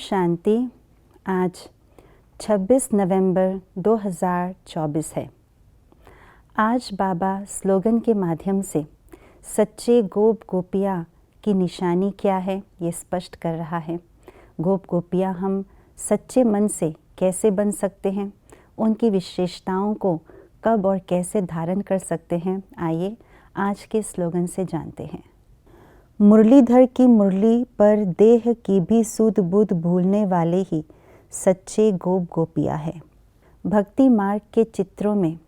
शांति। आज 26 नवंबर 2024 है। आज बाबा स्लोगन के माध्यम से सच्चे गोप गोपियाँ की निशानी क्या है ये स्पष्ट कर रहा है। गोप गोपियाँ हम सच्चे मन से कैसे बन सकते हैं, उनकी विशेषताओं को कब और कैसे धारण कर सकते हैं, आइए आज के स्लोगन से जानते हैं। मुरलीधर की मुरली पर देह की भी सूध बुध भूलने वाले ही सच्चे गोप गोपियाँ हैं। भक्ति मार्ग के चित्रों में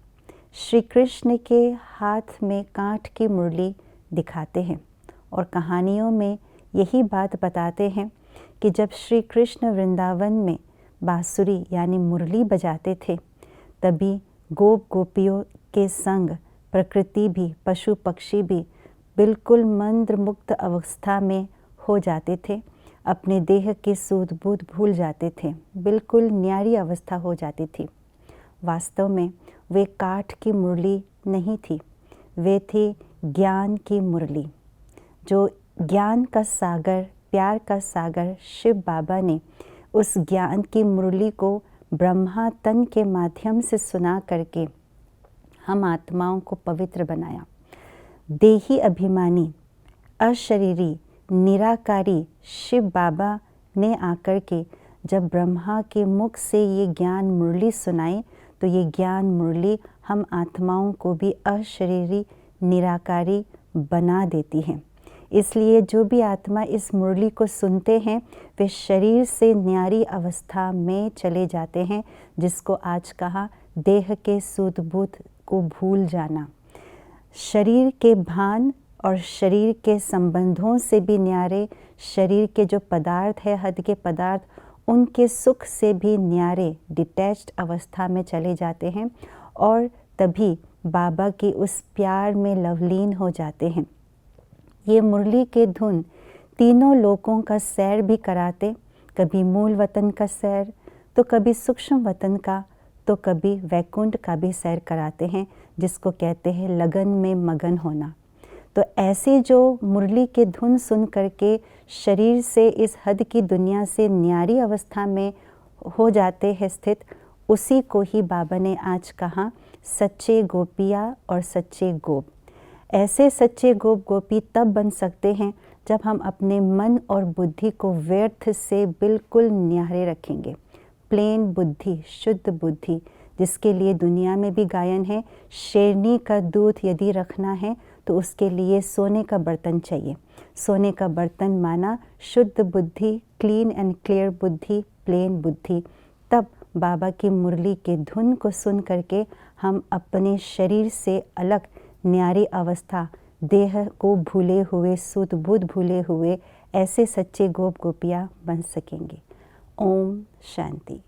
श्री कृष्ण के हाथ में कांठ की मुरली दिखाते हैं और कहानियों में यही बात बताते हैं कि जब श्री कृष्ण वृंदावन में बांसुरी यानी मुरली बजाते थे, तभी गोप गोपियों के संग प्रकृति भी, पशु पक्षी भी बिल्कुल मंत्र मुक्त अवस्था में हो जाते थे, अपने देह के सूध बूध भूल जाते थे, बिल्कुल न्यारी अवस्था हो जाती थी। वास्तव में वे काठ की मुरली नहीं थी, वे थी ज्ञान की मुरली। जो ज्ञान का सागर, प्यार का सागर शिव बाबा ने उस ज्ञान की मुरली को ब्रह्मा तन के माध्यम से सुना करके हम आत्माओं को पवित्र बनाया। देही अभिमानी, अशरीरी, निराकारी शिव बाबा ने आकर के जब ब्रह्मा के मुख से ये ज्ञान मुरली सुनाई, तो ये ज्ञान मुरली हम आत्माओं को भी अशरीरी, निराकारी बना देती है। इसलिए जो भी आत्मा इस मुरली को सुनते हैं वे शरीर से न्यारी अवस्था में चले जाते हैं, जिसको आज कहा देह के सूध बूध को भूल जाना। शरीर के भान और शरीर के संबंधों से भी न्यारे, शरीर के जो पदार्थ है, हद के पदार्थ, उनके सुख से भी न्यारे डिटैच्ड अवस्था में चले जाते हैं और तभी बाबा की उस प्यार में लवलीन हो जाते हैं। ये मुरली के धुन तीनों लोकों का सैर भी कराते, कभी मूल वतन का सैर, तो कभी सूक्ष्म वतन का, तो कभी वैकुंठ का भी सैर कराते हैं, जिसको कहते हैं लगन में मगन होना। तो ऐसे जो मुरली के धुन सुन करके शरीर से इस हद की दुनिया से न्यारी अवस्था में हो जाते हैं स्थित, उसी को ही बाबा ने आज कहा सच्चे गोपियाँ और सच्चे गोप। ऐसे सच्चे गोप गोपी तब बन सकते हैं जब हम अपने मन और बुद्धि को व्यर्थ से बिल्कुल न्यारे रखेंगे। प्लेन बुद्धि, शुद्ध बुद्धि, जिसके लिए दुनिया में भी गायन है, शेरनी का दूध यदि रखना है तो उसके लिए सोने का बर्तन चाहिए। सोने का बर्तन माना शुद्ध बुद्धि, क्लीन एंड क्लियर बुद्धि, प्लेन बुद्धि। तब बाबा की मुरली के धुन को सुन करके हम अपने शरीर से अलग न्यारी अवस्था, देह को भूले हुए, सूध बूध भूले हुए ऐसे सच्चे गोप गोपियाँ बन सकेंगे। ओम शांति।